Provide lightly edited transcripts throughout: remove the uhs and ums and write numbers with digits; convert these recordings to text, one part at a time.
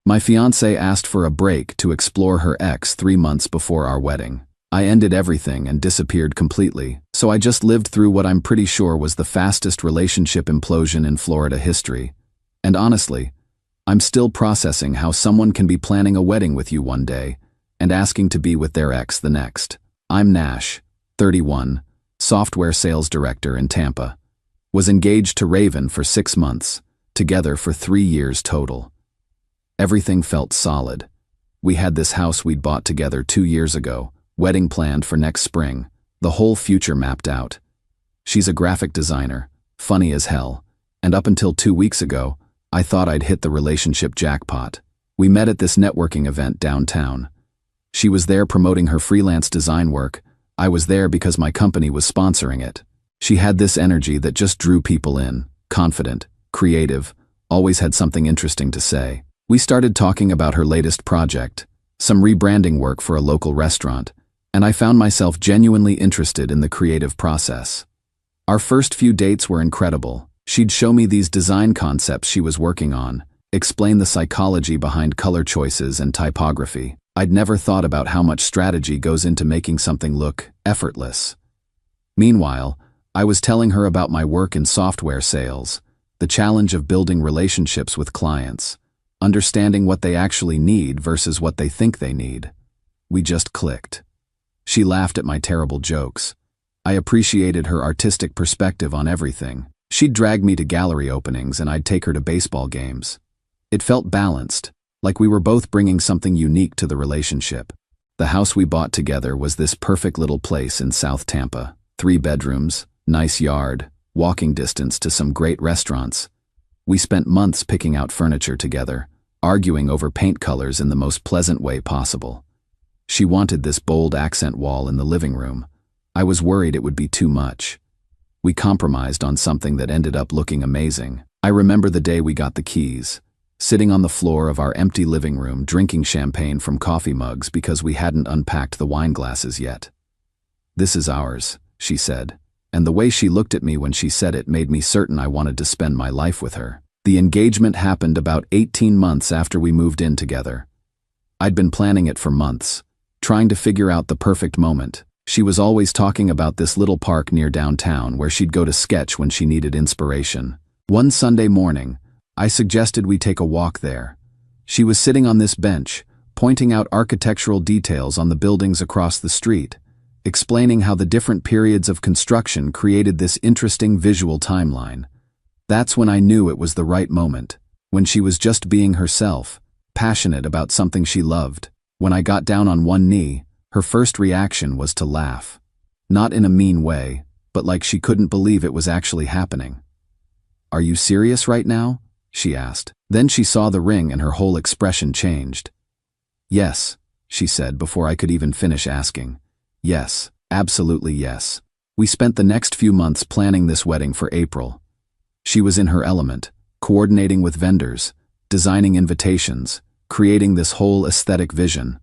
My fiancée asked for a break to explore her ex 3 months before our wedding. I ended everything and disappeared completely, so I just lived through what I'm pretty sure was the fastest relationship implosion in Florida history. And honestly, I'm still processing how someone can be planning a wedding with you one day and asking to be with their ex the next. I'm Nash, 31, software sales director in Tampa. Was engaged to Raven for 6 months, together for 3 years total. Everything felt solid. We had this house we'd bought together 2 years ago, wedding planned for next spring, the whole future mapped out. She's a graphic designer, funny as hell, and up until 2 weeks ago, I thought I'd hit the relationship jackpot. We met at this networking event downtown. She was there promoting her freelance design work. I was there because my company was sponsoring it. She had this energy that just drew people in, confident, creative, always had something interesting to say. We started talking about her latest project, some rebranding work for a local restaurant, and I found myself genuinely interested in the creative process. Our first few dates were incredible. She'd show me these design concepts she was working on, explain the psychology behind color choices and typography. I'd never thought about how much strategy goes into making something look effortless. Meanwhile, I was telling her about my work in software sales, the challenge of building relationships with clients, understanding what they actually need versus what they think they need. We just clicked. She laughed at my terrible jokes. I appreciated her artistic perspective on everything. She'd drag me to gallery openings and I'd take her to baseball games. It felt balanced, like we were both bringing something unique to the relationship. The house we bought together was this perfect little place in South Tampa. 3 bedrooms, nice yard, walking distance to some great restaurants. We spent months picking out furniture together, arguing over paint colors in the most pleasant way possible. She wanted this bold accent wall in the living room. I was worried it would be too much. We compromised on something that ended up looking amazing. I remember the day we got the keys, sitting on the floor of our empty living room drinking champagne from coffee mugs because we hadn't unpacked the wine glasses yet. "This is ours," she said, and the way she looked at me when she said it made me certain I wanted to spend my life with her. The engagement happened about 18 months after we moved in together. I'd been planning it for months, trying to figure out the perfect moment. She was always talking about this little park near downtown where she'd go to sketch when she needed inspiration. One Sunday morning, I suggested we take a walk there. She was sitting on this bench, pointing out architectural details on the buildings across the street, explaining how the different periods of construction created this interesting visual timeline. That's when I knew it was the right moment, when she was just being herself, passionate about something she loved. When I got down on one knee, her first reaction was to laugh. Not in a mean way, but like she couldn't believe it was actually happening. "Are you serious right now?" she asked. Then she saw the ring and her whole expression changed. "Yes," she said before I could even finish asking. "Yes, absolutely yes." We spent the next few months planning this wedding for April. She was in her element, coordinating with vendors, designing invitations, creating this whole aesthetic vision.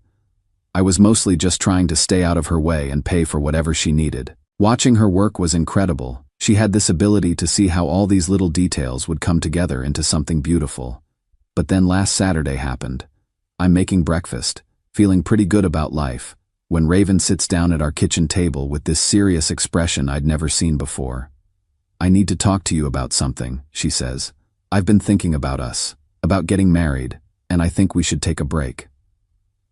I was mostly just trying to stay out of her way and pay for whatever she needed. Watching her work was incredible. She had this ability to see how all these little details would come together into something beautiful. But then last Saturday happened. I'm making breakfast, feeling pretty good about life, when Raven sits down at our kitchen table with this serious expression I'd never seen before. "I need to talk to you about something," she says. "I've been thinking about us, about getting married, and I think we should take a break."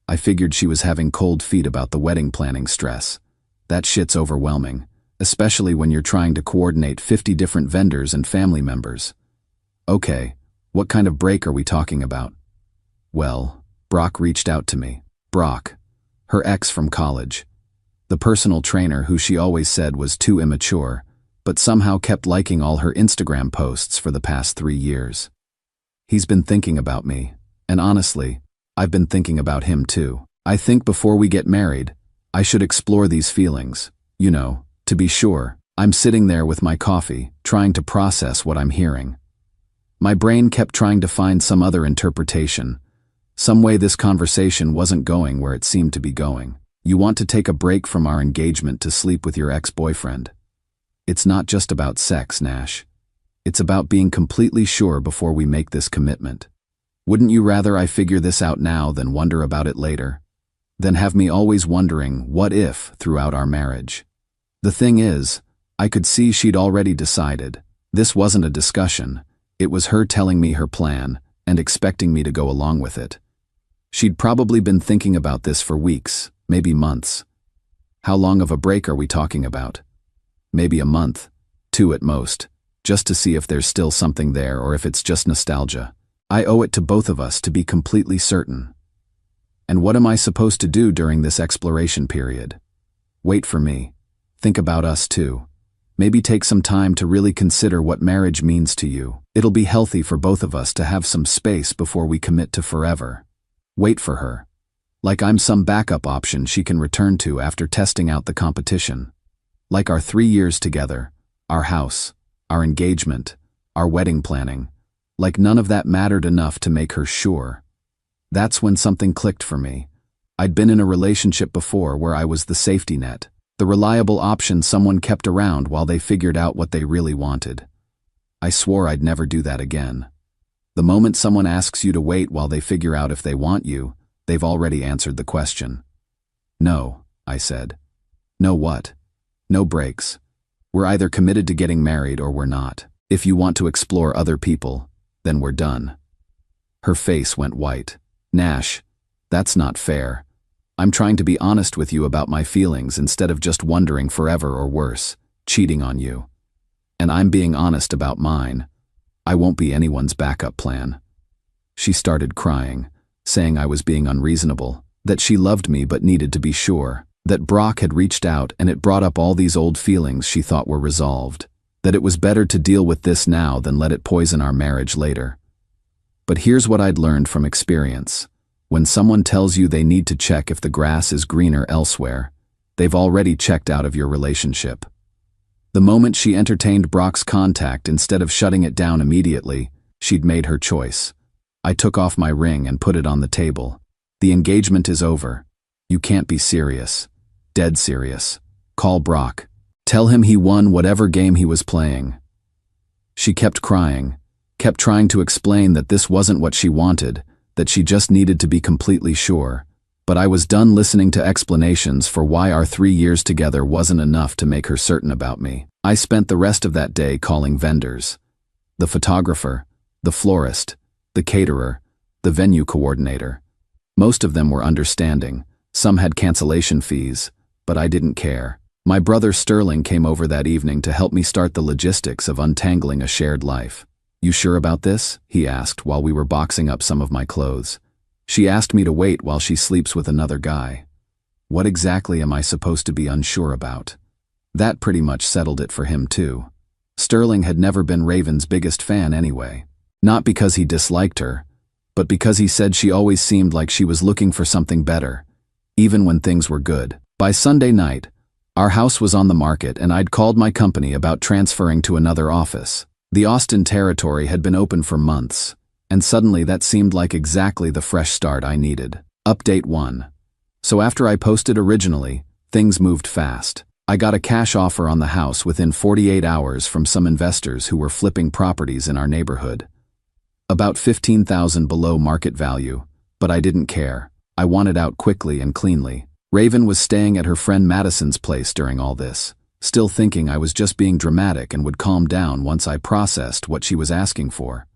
I figured she was having cold feet about the wedding planning stress. That shit's overwhelming, especially when you're trying to coordinate 50 different vendors and family members. "Okay, what kind of break are we talking about?" Well, Brock reached out to me. Brock, her ex from college. The personal trainer who she always said was too immature, but somehow kept liking all her Instagram posts for the past 3 years. He's been thinking about me, and honestly, I've been thinking about him too. I think before we get married, I should explore these feelings. You know, to be sure. I'm sitting there with my coffee, trying to process what I'm hearing. My brain kept trying to find some other interpretation, some way this conversation wasn't going where it seemed to be going. "You want to take a break from our engagement to sleep with your ex-boyfriend. It's not just about sex, Nash. It's about being completely sure before we make this commitment. Wouldn't you rather I figure this out now than wonder about it later? Than have me always wondering what if throughout our marriage? The thing is, I could see she'd already decided. This wasn't a discussion. It was her telling me her plan and expecting me to go along with it. She'd probably been thinking about this for weeks, maybe months. How long of a break are we talking about? Maybe a month, 2 at most, just to see if there's still something there or if it's just nostalgia. I owe it to both of us to be completely certain. And what am I supposed to do during this exploration period? Wait for me. Think about us too. Maybe take some time to really consider what marriage means to you. It'll be healthy for both of us to have some space before we commit to forever. Wait for her. Like I'm some backup option she can return to after testing out the competition. Like our 3 years together, our house, our engagement, our wedding planning. Like none of that mattered enough to make her sure. That's when something clicked for me. I'd been in a relationship before where I was the safety net, the reliable option someone kept around while they figured out what they really wanted. I swore I'd never do that again. The moment someone asks you to wait while they figure out if they want you, they've already answered the question. No, I said. No what? No breaks. We're either committed to getting married or we're not. If you want to explore other people, then we're done. Her face went white. Nash, that's not fair. I'm trying to be honest with you about my feelings instead of just wondering forever or worse, cheating on you. And I'm being honest about mine. I won't be anyone's backup plan. She started crying, saying I was being unreasonable, that she loved me but needed to be sure, that Brock had reached out and it brought up all these old feelings she thought were resolved, that it was better to deal with this now than let it poison our marriage later. But here's what I'd learned from experience. When someone tells you they need to check if the grass is greener elsewhere, they've already checked out of your relationship. The moment she entertained Brock's contact instead of shutting it down immediately, she'd made her choice. I took off my ring and put it on the table. The engagement is over. You can't be serious. Dead serious. Call Brock. Tell him he won whatever game he was playing. She kept crying, kept trying to explain that this wasn't what she wanted, that she just needed to be completely sure. But I was done listening to explanations for why our 3 years together wasn't enough to make her certain about me. I spent the rest of that day calling vendors. The photographer, the florist, the caterer, the venue coordinator. Most of them were understanding. Some had cancellation fees, but I didn't care. My brother Sterling came over that evening to help me start the logistics of untangling a shared life. You sure about this? He asked while we were boxing up some of my clothes. She asked me to wait while she sleeps with another guy. What exactly am I supposed to be unsure about? That pretty much settled it for him too. Sterling had never been Raven's biggest fan anyway. Not because he disliked her, but because he said she always seemed like she was looking for something better, even when things were good. By Sunday night, our house was on the market and I'd called my company about transferring to another office. The Austin territory had been open for months, and suddenly that seemed like exactly the fresh start I needed. Update 1. So after I posted originally, things moved fast. I got a cash offer on the house within 48 hours from some investors who were flipping properties in our neighborhood. About $15,000 below market value, but I didn't care. I wanted out quickly and cleanly. Raven was staying at her friend Madison's place during all this, still thinking I was just being dramatic and would calm down once I processed what she was asking for.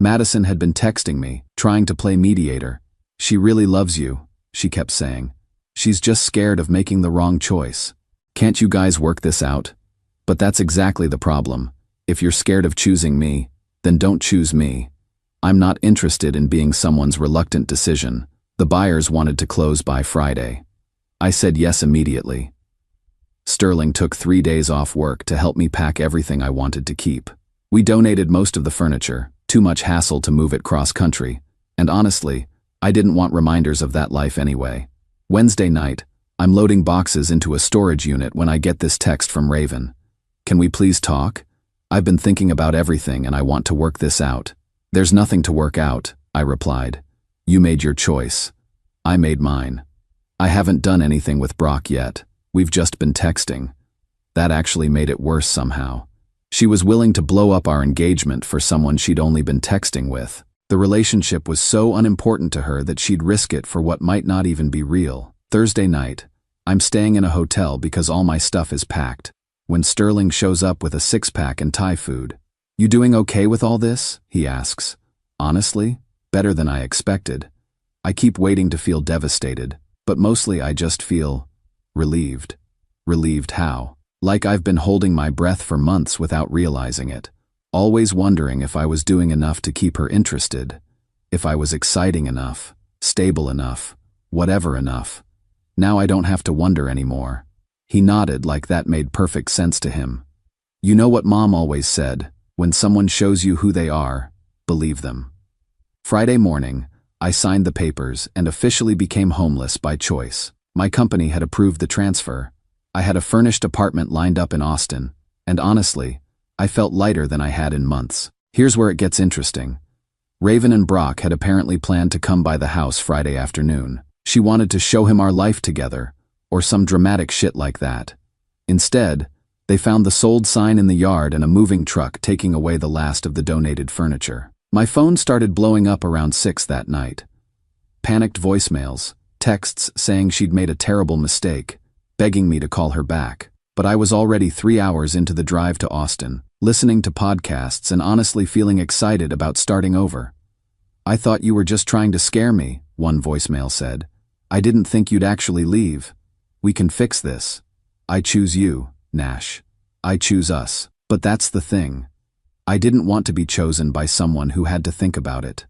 Madison had been texting me, trying to play mediator. She really loves you, she kept saying. She's just scared of making the wrong choice. Can't you guys work this out? But that's exactly the problem. If you're scared of choosing me, then don't choose me. I'm not interested in being someone's reluctant decision. The buyers wanted to close by Friday. I said yes immediately. Sterling took 3 days off work to help me pack everything I wanted to keep. We donated most of the furniture, too much hassle to move it cross-country, and honestly, I didn't want reminders of that life anyway. Wednesday night, I'm loading boxes into a storage unit when I get this text from Raven. Can we please talk? I've been thinking about everything and I want to work this out. There's nothing to work out, I replied. You made your choice. I made mine. I haven't done anything with Brock yet. We've just been texting. That actually made it worse somehow. She was willing to blow up our engagement for someone she'd only been texting with. The relationship was so unimportant to her that she'd risk it for what might not even be real. Thursday night, I'm staying in a hotel because all my stuff is packed, when Sterling shows up with a six-pack and Thai food. "You doing okay with all this?" he asks. "Honestly, better than I expected. I keep waiting to feel devastated, but mostly I just feel relieved." Relieved how? Like I've been holding my breath for months without realizing it, always wondering if I was doing enough to keep her interested, if I was exciting enough, stable enough, whatever enough. Now I don't have to wonder anymore. He nodded like that made perfect sense to him. "You know what Mom always said, when someone shows you who they are, believe them." Friday morning, I signed the papers and officially became homeless by choice. My company had approved the transfer. I had a furnished apartment lined up in Austin, and honestly, I felt lighter than I had in months. Here's where it gets interesting. Raven and Brock had apparently planned to come by the house Friday afternoon. She wanted to show him our life together, or some dramatic shit like that. Instead, they found the sold sign in the yard and a moving truck taking away the last of the donated furniture. My phone started blowing up around 6 that night. Panicked voicemails, texts saying she'd made a terrible mistake, begging me to call her back. But I was already 3 hours into the drive to Austin, listening to podcasts and honestly feeling excited about starting over. "I thought you were just trying to scare me," one voicemail said. "I didn't think you'd actually leave. We can fix this. I choose you, Nash. I choose us." But that's the thing. I didn't want to be chosen by someone who had to think about it.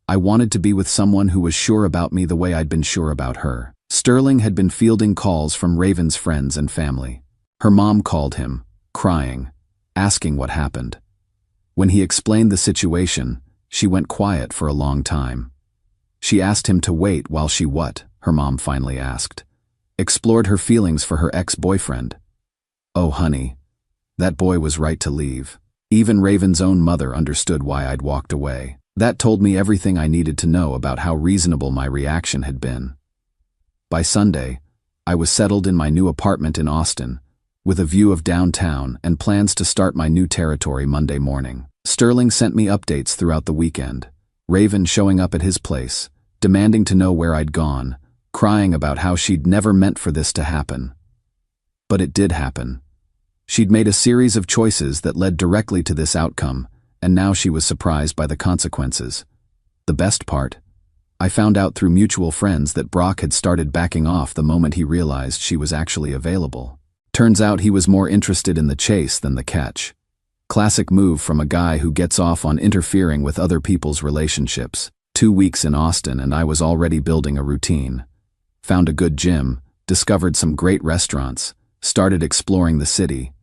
I wanted to be with someone who was sure about me the way I'd been sure about her. Sterling had been fielding calls from Raven's friends and family. Her mom called him, crying, asking what happened. When he explained the situation, she went quiet for a long time. She asked him to wait while she what? Her mom finally asked. Explored her feelings for her ex-boyfriend. Oh honey, that boy was right to leave. Even Raven's own mother understood why I'd walked away. That told me everything I needed to know about how reasonable my reaction had been. By Sunday, I was settled in my new apartment in Austin, with a view of downtown and plans to start my new territory Monday morning. Sterling sent me updates throughout the weekend. Raven showing up at his place, demanding to know where I'd gone, crying about how she'd never meant for this to happen. But it did happen. She'd made a series of choices that led directly to this outcome, and now she was surprised by the consequences. The best part? I found out through mutual friends that Brock had started backing off the moment he realized she was actually available. Turns out he was more interested in the chase than the catch. Classic move from a guy who gets off on interfering with other people's relationships. 2 weeks in Austin and I was already building a routine. Found a good gym, discovered some great restaurants, started exploring the city.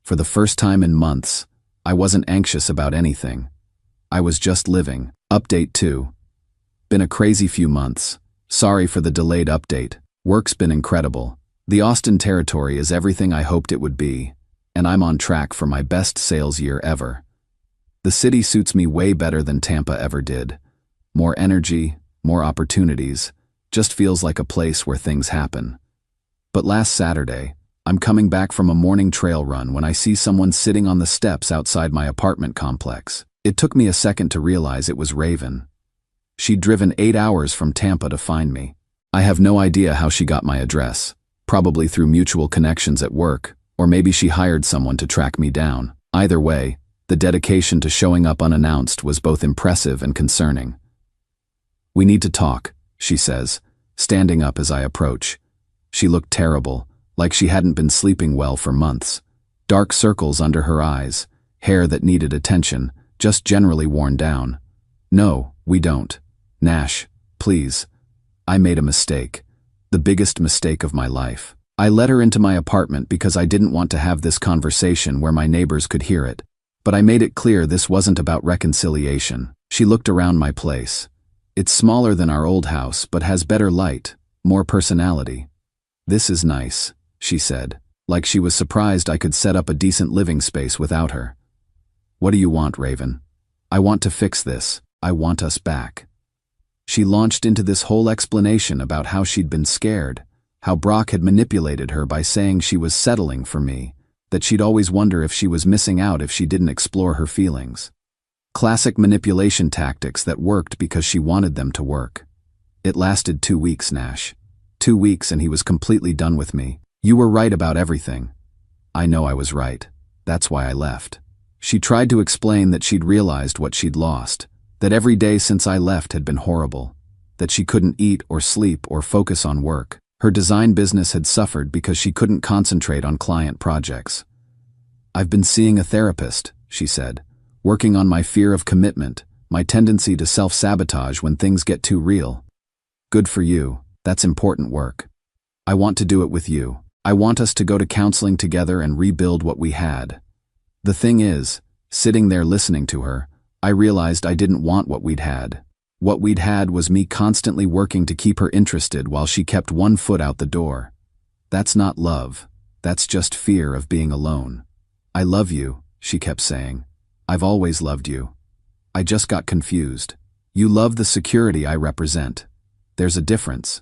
For the first time in months, I wasn't anxious about anything. I was just living. Update 2. Been a crazy few months. Sorry for the delayed update. Work's been incredible. The Austin territory is everything I hoped it would be, and I'm on track for my best sales year ever. The city suits me way better than Tampa ever did. More energy, more opportunities, just feels like a place where things happen. But last Saturday, I'm coming back from a morning trail run when I see someone sitting on the steps outside my apartment complex. It took me a second to realize it was Raven. She'd driven 8 hours from Tampa to find me. I have no idea how she got my address, probably through mutual connections at work, or maybe she hired someone to track me down. Either way, the dedication to showing up unannounced was both impressive and concerning. "We need to talk," she says, standing up as I approach. She looked terrible, like she hadn't been sleeping well for months. Dark circles under her eyes, hair that needed attention, just generally worn down. "No, we don't. Nash, please. I made a mistake. The biggest mistake of my life. I let her into my apartment because I didn't want to have this conversation where my neighbors could hear it. But I made it clear this wasn't about reconciliation." She looked around my place. "It's smaller than our old house, but has better light, more personality. This is nice," she said, like she was surprised I could set up a decent living space without her. "What do you want, Raven?" "I want to fix this. I want us back." She launched into this whole explanation about how she'd been scared, how Brock had manipulated her by saying she was settling for me, that she'd always wonder if she was missing out if she didn't explore her feelings. Classic manipulation tactics that worked because she wanted them to work. It lasted 2 weeks, Nash. 2 weeks and he was completely done with me. You were right about everything. I know I was right. That's why I left. She tried to explain that she'd realized what she'd lost, that every day since I left had been horrible, that she couldn't eat or sleep or focus on work. Her design business had suffered because she couldn't concentrate on client projects. I've been seeing a therapist, she said, working on my fear of commitment, my tendency to self-sabotage when things get too real. Good for you. That's important work. I want to do it with you. I want us to go to counseling together and rebuild what we had. The thing is, sitting there listening to her, I realized I didn't want what we'd had. What we'd had was me constantly working to keep her interested while she kept one foot out the door. That's not love. That's just fear of being alone. I love you, she kept saying. I've always loved you. I just got confused. You love the security I represent. There's a difference.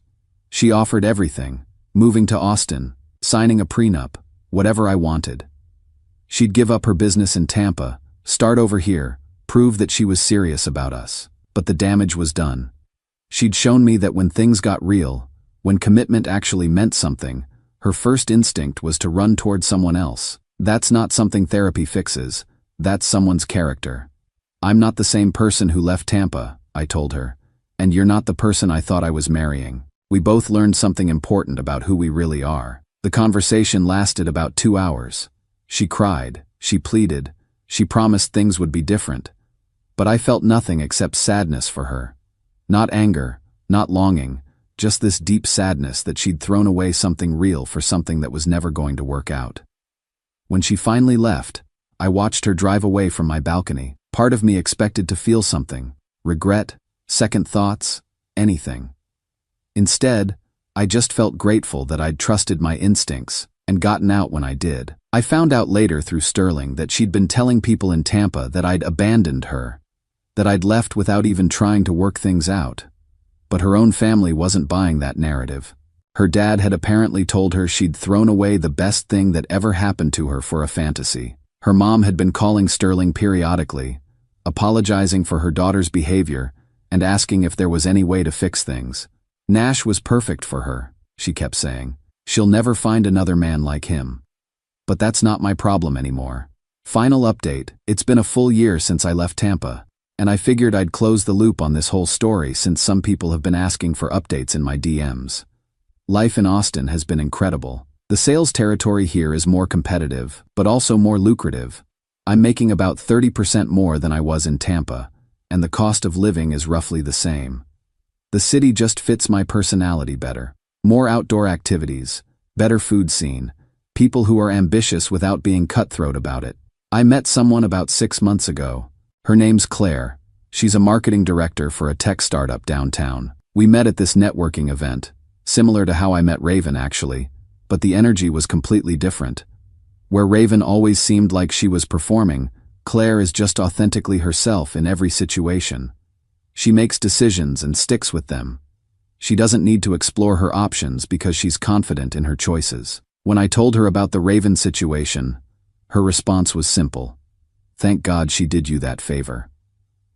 She offered everything, moving to Austin, signing a prenup, whatever I wanted. She'd give up her business in Tampa, start over here, prove that she was serious about us. But the damage was done. She'd shown me that when things got real, when commitment actually meant something, her first instinct was to run toward someone else. That's not something therapy fixes. That's someone's character. I'm not the same person who left Tampa, I told her, and you're not the person I thought I was marrying. We both learned something important about who we really are. The conversation lasted about 2 hours. She cried, she pleaded, she promised things would be different. But I felt nothing except sadness for her. Not anger, not longing, just this deep sadness that she'd thrown away something real for something that was never going to work out. When she finally left, I watched her drive away from my balcony. Part of me expected to feel something, regret, second thoughts, anything. Instead, I just felt grateful that I'd trusted my instincts and gotten out when I did. I found out later through Sterling that she'd been telling people in Tampa that I'd abandoned her, that I'd left without even trying to work things out. But her own family wasn't buying that narrative. Her dad had apparently told her she'd thrown away the best thing that ever happened to her for a fantasy. Her mom had been calling Sterling periodically, apologizing for her daughter's behavior and asking if there was any way to fix things. Nash was perfect for her, she kept saying. She'll never find another man like him. But that's not my problem anymore. Final update, it's been a full year since I left Tampa, and I figured I'd close the loop on this whole story since some people have been asking for updates in my DMs. Life in Austin has been incredible. The sales territory here is more competitive, but also more lucrative. I'm making about 30% more than I was in Tampa, and the cost of living is roughly the same. The city just fits my personality better. More outdoor activities, better food scene, people who are ambitious without being cutthroat about it. I met someone about 6 months ago. Her name's Claire. She's a marketing director for a tech startup downtown. We met at this networking event, similar to how I met Raven actually, but the energy was completely different. Where Raven always seemed like she was performing, Claire is just authentically herself in every situation. She makes decisions and sticks with them. She doesn't need to explore her options because she's confident in her choices. When I told her about the Raven situation, her response was simple. Thank God she did you that favor.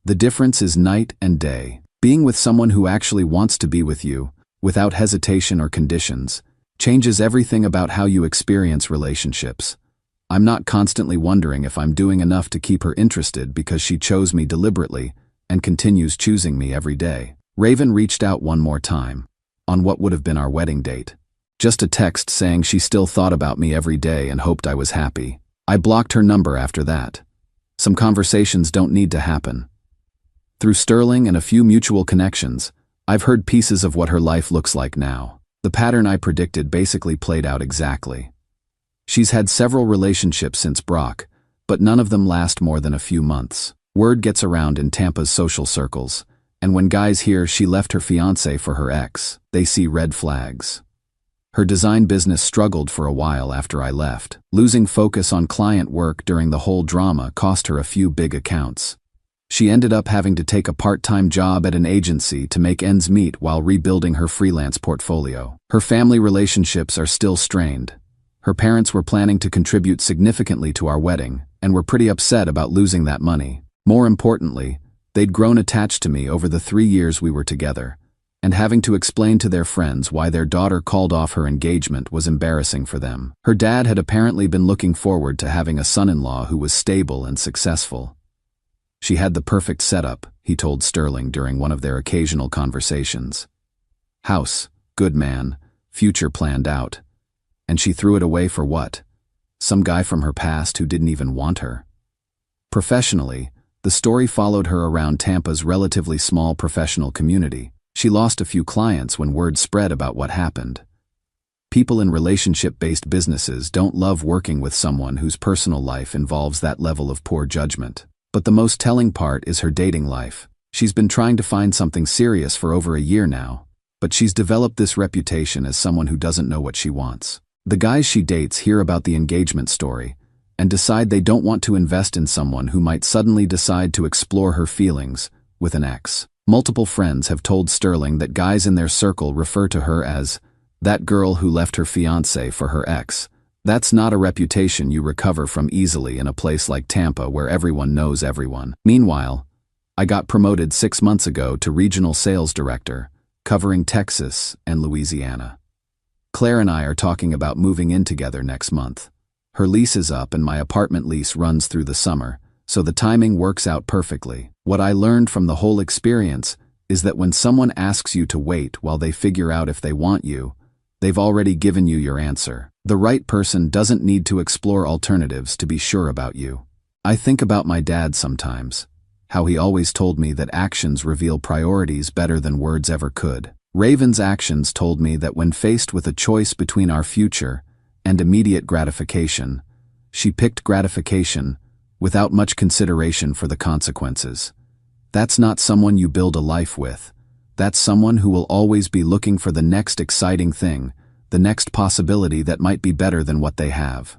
The difference is night and day. Being with someone who actually wants to be with you, without hesitation or conditions, changes everything about how you experience relationships. I'm not constantly wondering if I'm doing enough to keep her interested because she chose me deliberately and continues choosing me every day. Raven reached out one more time, on what would have been our wedding date. Just a text saying she still thought about me every day and hoped I was happy. I blocked her number after that. Some conversations don't need to happen. Through Sterling and a few mutual connections, I've heard pieces of what her life looks like now. The pattern I predicted basically played out exactly. She's had several relationships since Brock, but none of them last more than a few months. Word gets around in Tampa's social circles, and when guys hear she left her fiancé for her ex, they see red flags. Her design business struggled for a while after I left. Losing focus on client work during the whole drama cost her a few big accounts. She ended up having to take a part-time job at an agency to make ends meet while rebuilding her freelance portfolio. Her family relationships are still strained. Her parents were planning to contribute significantly to our wedding and were pretty upset about losing that money. More importantly, they'd grown attached to me over the 3 years we were together, and having to explain to their friends why their daughter called off her engagement was embarrassing for them. Her dad had apparently been looking forward to having a son-in-law who was stable and successful. She had the perfect setup, he told Sterling during one of their occasional conversations. House, good man, future planned out. And she threw it away for what? Some guy from her past who didn't even want her. Professionally, the story followed her around Tampa's relatively small professional community. She lost a few clients when word spread about what happened. People in relationship-based businesses don't love working with someone whose personal life involves that level of poor judgment. But the most telling part is her dating life. She's been trying to find something serious for over a year now, but she's developed this reputation as someone who doesn't know what she wants. The guys she dates hear about the engagement story and decide they don't want to invest in someone who might suddenly decide to explore her feelings with an ex. Multiple friends have told Sterling that guys in their circle refer to her as that girl who left her fiancé for her ex. That's not a reputation you recover from easily in a place like Tampa where everyone knows everyone. Meanwhile, I got promoted 6 months ago to regional sales director, covering Texas and Louisiana. Claire and I are talking about moving in together next month. Her lease is up and my apartment lease runs through the summer, so the timing works out perfectly. What I learned from the whole experience is that when someone asks you to wait while they figure out if they want you, they've already given you your answer. The right person doesn't need to explore alternatives to be sure about you. I think about my dad sometimes, how he always told me that actions reveal priorities better than words ever could. Raven's actions told me that when faced with a choice between our future and immediate gratification, she picked gratification without much consideration for the consequences. That's not someone you build a life with. That's someone who will always be looking for the next exciting thing, the next possibility that might be better than what they have.